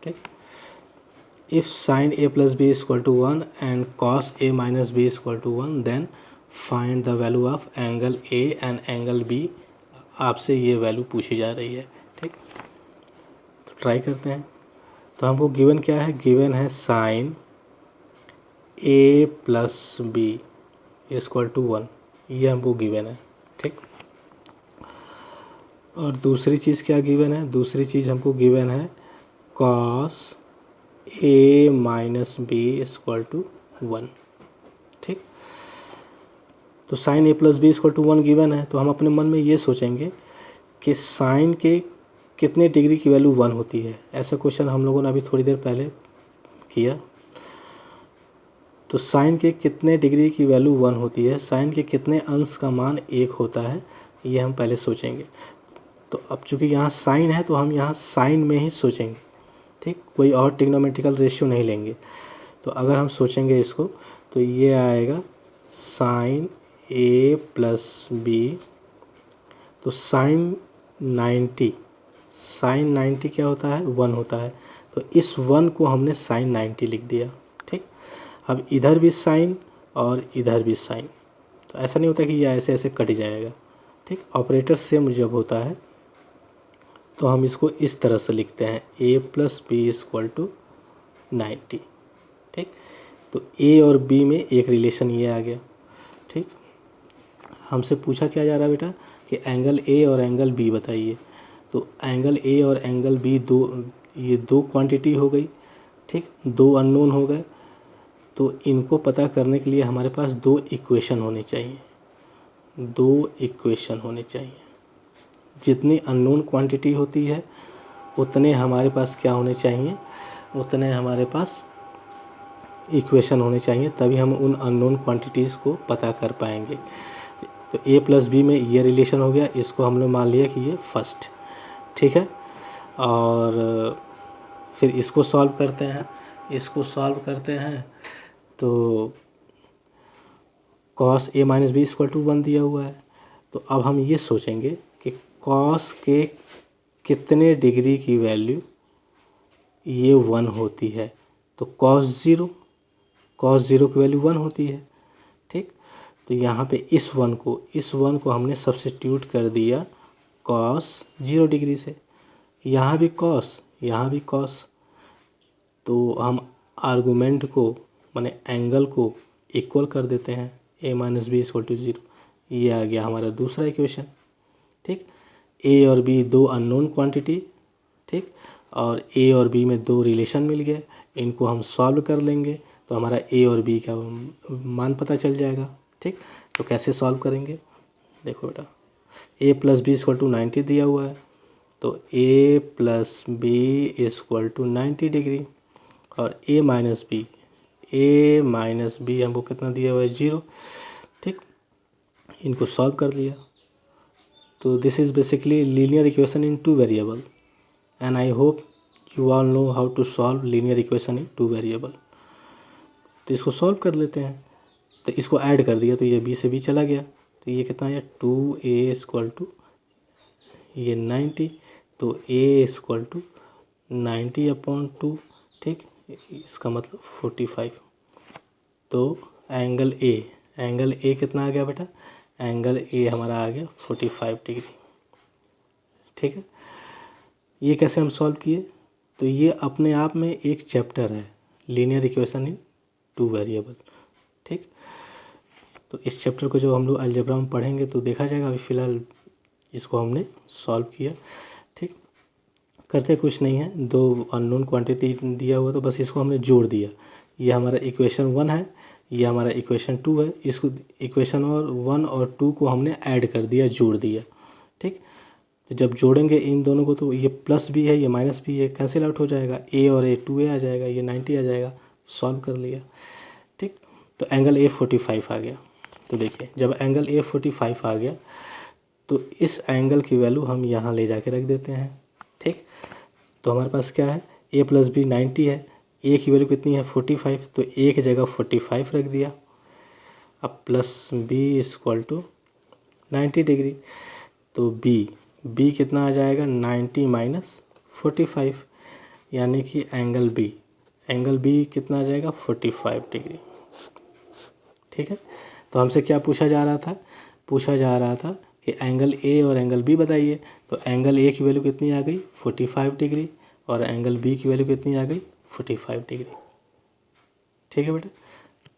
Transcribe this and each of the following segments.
ठीक। If sine A plus B equal to 1 and cos A minus B equal to 1 then find the value of angle A and angle B. आपसे ये value पूछी जा रही है। ठीक, तो ट्राई करते हैं। तो हमको गिवन क्या है, गिवन है sine A plus B equal to 1, ये हमको गिवन है। ठीक, और दूसरी चीज़ क्या गिवन है, दूसरी चीज़ हमको गिवन है cos A minus B equal to 1। ठीक, तो sine A plus B equal to 1 given है, तो हम अपने मन में ये सोचेंगे कि साइन के कितने डिग्री की वैल्यू 1 होती है। ऐसा क्वेश्चन हम लोगों ने अभी थोड़ी देर पहले किया। तो साइन के कितने डिग्री की वैल्यू 1 होती है, साइन के कितने अंश का मान 1 होता है, ये हम पहले सोचेंगे। तो अब चूँकि यहाँ साइन है तो हम यहाँ साइन में ही सोचेंगे। ठीक, कोई और ट्रिग्नोमेट्रिकल रेशियो नहीं लेंगे। तो अगर हम सोचेंगे इसको तो ये आएगा साइन ए प्लस बी, तो साइन 90, साइन 90 क्या होता है, 1 होता है। तो इस 1 को हमने साइन 90 लिख दिया। ठीक, अब इधर भी साइन और इधर भी साइन, तो ऐसा नहीं होता कि ये ऐसे ऐसे कट जाएगा। ठीक, ऑपरेटर सेम जब होता है तो हम इसको इस तरह से लिखते हैं a plus B equal to 90। ठीक, तो a और b में एक रिलेशन ये आ गया। ठीक, हमसे पूछा क्या जा रहा है बेटा कि एंगल a और एंगल b बताइए। तो एंगल a और एंगल b ये दो क्वांटिटी हो गई। ठीक, दो अननोन हो गए। तो इनको पता करने के लिए हमारे पास दो इक्वेशन होने चाहिए, दो इक्वेशन होने चाहिए। जितनी अननोन क्वांटिटी होती है उतने हमारे पास क्या होने चाहिए, उतने हमारे पास इक्वेशन होने चाहिए, तभी हम उन अननोन क्वांटिटीज़ को पता कर पाएंगे। तो a प्लस बी में ये रिलेशन हो गया, इसको हमने मान लिया कि ये फर्स्ट। ठीक है, और फिर इसको सॉल्व करते हैं। इसको सॉल्व करते हैं तो cos A minus B equal to 1 दिया हुआ है। तो अब हम ये सोचेंगे कि कॉस के कितने डिग्री की वैल्यू ये 1 होती है। तो कॉस ज़ीरो की वैल्यू 1 होती है। ठीक, तो यहाँ पे इस 1 को हमने सब्स्टिट्यूट कर दिया कॉस 0 डिग्री से। यहाँ भी कॉस, यहाँ भी कॉस, तो हम आर्गूमेंट को माने एंगल को इक्वल कर देते हैं a minus B equal to 0। ये आ गया हमारा दूसरा इक्वेशन। ठीक, a और b दो अननोन क्वांटिटी। ठीक, और a और b में दो रिलेशन मिल गए, इनको हम सॉल्व कर लेंगे तो हमारा a और b का मान पता चल जाएगा। ठीक, तो कैसे सॉल्व करेंगे, देखो बेटा a plus B equal to 90 दिया हुआ है, तो a plus B equal to 90 degree, और a माइनस बी हमको कितना दिया हुआ है, 0। ठीक, इनको सॉल्व कर लिया। तो this is basically linear equation in two variable, and I hope you all know how to solve linear equation in two variable. तो इसको सॉल्व कर लेते हैं। तो इसको ऐड कर दिया तो ये b से b चला गया, तो ये कितना है 2a इक्वल टू ये 90, तो a इक्वल टू 90/2। ठीक, इसका मतलब 45। तो एंगल ए कितना आ गया बेटा, एंगल ए हमारा आ गया 45 डिग्री। ठीक है, ये कैसे हम सॉल्व किए, तो ये अपने आप में एक चैप्टर है, linear equation in two variable. ठीक, तो इस चैप्टर को जब हम लोग अलजेब्रा में पढ़ेंगे तो देखा जाएगा। अभी फ़िलहाल इसको हमने सॉल्व किया। ठीक, करते कुछ नहीं है, दो अननोन क्वांटिटी दिया हुआ तो बस इसको हमने जोड़ दिया। ये हमारा इक्वेशन 1 है, ये हमारा इक्वेशन 2 है। इसको इक्वेशन और 1 और 2 को हमने ऐड कर दिया, जोड़ दिया। ठीक, तो जब जोड़ेंगे इन दोनों को तो ये प्लस भी है, ये माइनस भी है, कैंसिल आउट हो जाएगा। a और a 2a आ जाएगा, ये 90 आ जाएगा, सॉल्व कर लिया। ठीक, तो एंगल a 45 आ गया। तो देखिए जब एंगल a 45 आ गया तो इस एंगल की वैल्यू हम यहाँ ले जाके रख देते हैं। ठीक, तो हमारे पास क्या है, a प्लस बी 90 है, a की वैल्यू कितनी है 45, तो a की जगह 45 रख दिया। अब plus b equal to 90 degree, तो b कितना आ जाएगा 90 माइनस 45, यानी कि एंगल बी कितना आ जाएगा 45 डिग्री। ठीक है, तो हमसे क्या पूछा जा रहा था, पूछा जा रहा था कि एंगल ए और एंगल बी बताइए। तो एंगल ए की वैल्यू कितनी आ गई 45 डिग्री और एंगल बी की वैल्यू कितनी आ गई 45 डिग्री। ठीक है बेटा,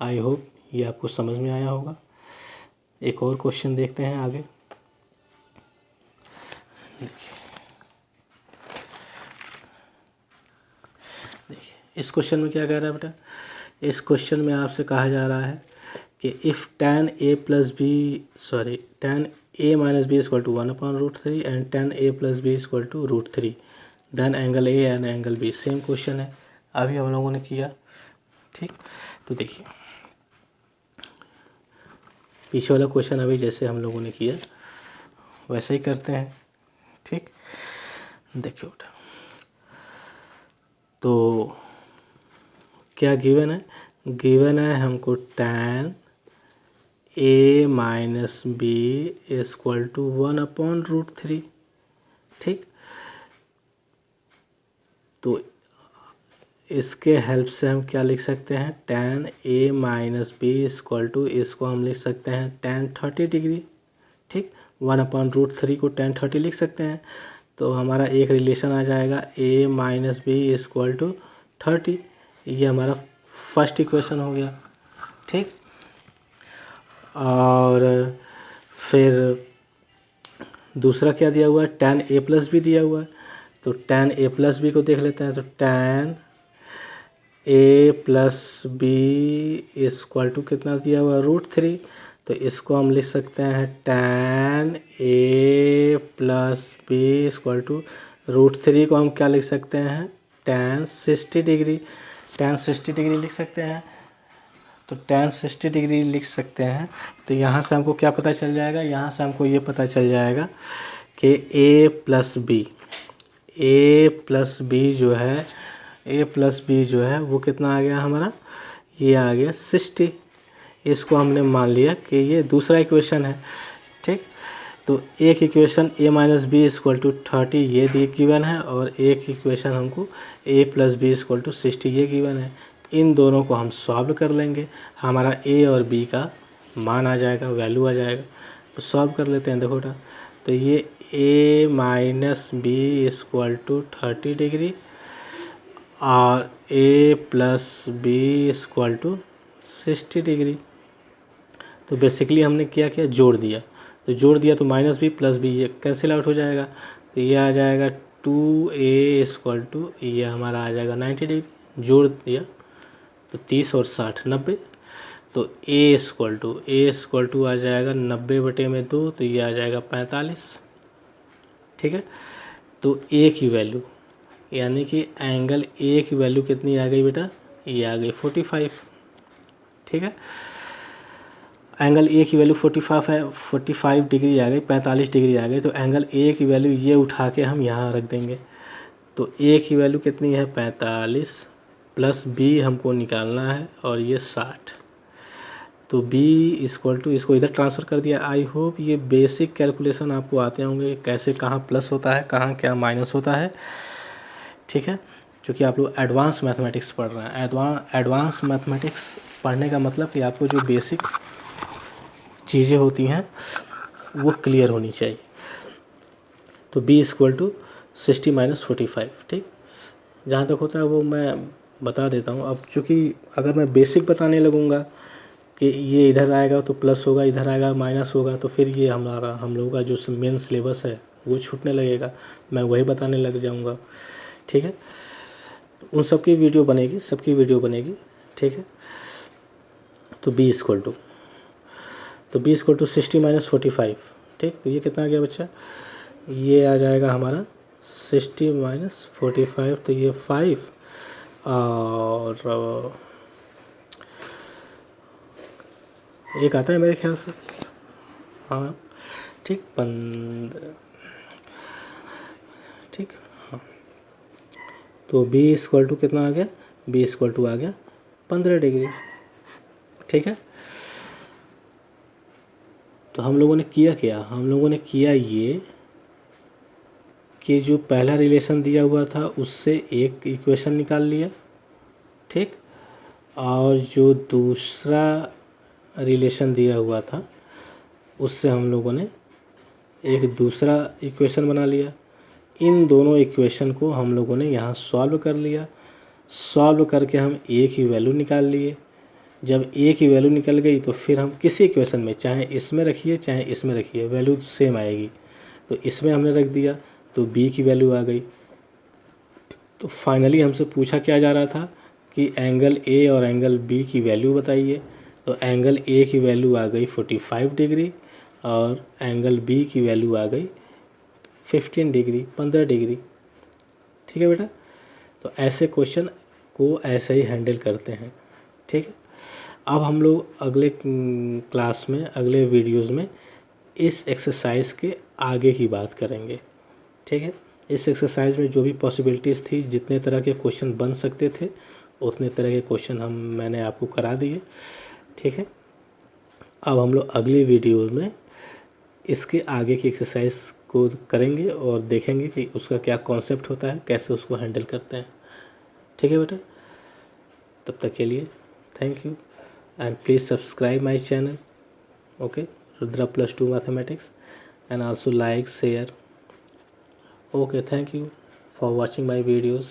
आई होप ये आपको समझ में आया होगा। एक और क्वेश्चन देखते हैं आगे। देखिए इस क्वेश्चन में क्या कह रहा है बेटा, इस क्वेश्चन में आपसे कहा जा रहा है कि if tan a minus b equal to 1/√3 and tan a plus b equal to √3 then angle a and angle b। Same question है, अभी हम लोगों ने किया। ठीक, तो देखिए पीछे वाला क्वेश्चन अभी जैसे हम लोगों ने किया वैसे ही करते हैं। ठीक, देखिए बेटा, तो क्या गिवन है, गिवन है हमको tan a minus B equal to 1/√3। ठीक, तो इसके हेल्प से हम क्या लिख सकते हैं, tan a minus B equal to, इसको हम लिख सकते हैं tan 30 डिग्री। ठीक, 1/√3 को tan 30 लिख सकते हैं, तो हमारा एक रिलेशन आ जाएगा a minus B equal to 30। ये हमारा फर्स्ट इक्वेशन हो गया। ठीक, और फिर दूसरा क्या दिया हुआ है, tan a प्लस बी दिया हुआ है, तो tan a प्लस बी को देख लेते हैं। तो tan a plus B equal to कितना दिया हुआ है √3, तो इसको हम लिख सकते हैं tan a plus B equal to √3 को हम क्या लिख सकते हैं tan 60 डिग्री। tan 60 डिग्री लिख सकते हैं, तो tan 60 डिग्री लिख सकते हैं। तो यहाँ से हमको क्या पता चल जाएगा, यहाँ से हमको ये पता चल जाएगा कि a प्लस बी जो है वो कितना आ गया हमारा, ये आ गया 60। इसको हमने मान लिया कि ये दूसरा इक्वेशन है। ठीक, तो एक equation a minus B equal to 30 ये दी गिवन है, और एक इक्वेशन हमको a plus B equal to 60 ये गिवन है। इन दोनों को हम सॉल्व कर लेंगे, हमारा a और b का मान आ जाएगा, वैल्यू आ जाएगा। तो सॉल्व कर लेते हैं। देखो बेटा, तो ये a minus B equal to 30 degree और a plus B equal to 60 degree. तो बेसिकली हमने क्या किया, जोड़ दिया। तो जोड़ दिया तो माइनस बी प्लस बी ये कैंसिल आउट हो जाएगा, तो ये आ जाएगा 2a इक्वल टू, ये हमारा आ जाएगा 90 डिग्री। जोड़ दिया तो 30 और 60 90, तो a इक्वल टू आ जाएगा 90/2, तो ये आ जाएगा 45। ठीक है, तो a की वैल्यू यानी कि एंगल a की वैल्यू कितनी आ गई बेटा, ये आ गई 45। ठीक है, एंगल a की वैल्यू 45 है, 45 डिग्री आ गई, 45 डिग्री आ गई। तो एंगल a की वैल्यू ये उठा के हम यहाँ रख देंगे। तो a की वैल्यू कितनी है 45 प्लस b हमको निकालना है और ये 60। तो b इक्वल टू, इसको इधर ट्रांसफ़र कर दिया। आई होप ये बेसिक कैलकुलेशन आपको आते होंगे, कैसे कहाँ प्लस होता है, कहाँ क्या माइनस होता है। ठीक है, क्योंकि आप लोग एडवांस मैथमेटिक्स पढ़ रहे हैं। एडवांस मैथमेटिक्स पढ़ने का मतलब कि आपको जो बेसिक चीज़ें होती हैं वो क्लियर होनी चाहिए। तो b इक्वल टू 60 माइनस 45। ठीक, जहाँ तक होता है वो मैं बता देता हूँ। अब चूँकि अगर मैं बेसिक बताने लगूँगा कि ये इधर आएगा तो प्लस होगा, इधर आएगा माइनस होगा, तो फिर ये हम लोगों का जो मेन सिलेबस है वो छूटने लगेगा, मैं वही बताने लग जाऊँगा। ठीक है, उन सबकी वीडियो बनेगी, सबकी वीडियो बनेगी। ठीक है, तो b इक्वल टू 60 माइनस 45। ठीक, तो ये कितना आ गया बच्चा, ये आ जाएगा हमारा 60 माइनस 45, तो ये 5 और एक आता है मेरे ख्याल से, हाँ ठीक 15। ठीक, हाँ, तो b इक्वल टू कितना आ गया, b इक्वल टू आ गया 15 डिग्री। ठीक है, तो हम लोगों ने किया क्या, हम लोगों ने किया ये कि जो पहला रिलेशन दिया हुआ था उससे एक इक्वेशन निकाल लिया, ठीक, और जो दूसरा रिलेशन दिया हुआ था उससे हम लोगों ने एक दूसरा इक्वेशन बना लिया। इन दोनों इक्वेशन को हम लोगों ने यहाँ सॉल्व कर लिया। सॉल्व करके हम एक ही वैल्यू निकाल लिए। जब एक ही वैल्यू निकल गई तो फिर हम किसी इक्वेशन में, चाहे इसमें रखिए चाहे इसमें रखिए, वैल्यू सेम आएगी। तो इसमें हमने रख दिया तो b की वैल्यू आ गई। तो फाइनली हमसे पूछा क्या जा रहा था कि एंगल a और एंगल b की वैल्यू बताइए। तो एंगल a की वैल्यू आ गई 45 डिग्री और एंगल b की वैल्यू आ गई 15 डिग्री, 15 डिग्री। ठीक है बेटा, तो ऐसे क्वेश्चन को ऐसे ही हैंडल करते हैं। ठीक है, अब हम लोग अगले क्लास में, अगले वीडियोस में इस एक्सरसाइज के आगे की बात करेंगे। ठीक है, इस एक्सरसाइज में जो भी पॉसिबिलिटीज़ थी, जितने तरह के क्वेश्चन बन सकते थे उतने तरह के क्वेश्चन मैंने आपको करा दिए। ठीक है, अब हम लोग अगली वीडियो में इसके आगे की एक्सरसाइज को करेंगे और देखेंगे कि उसका क्या कॉन्सेप्ट होता है, कैसे उसको हैंडल करते हैं। ठीक है बेटा, तब तक के लिए thank you and please subscribe my channel, okay, Rudra +2 mathematics, and also like, share. Okay, thank you for watching my videos.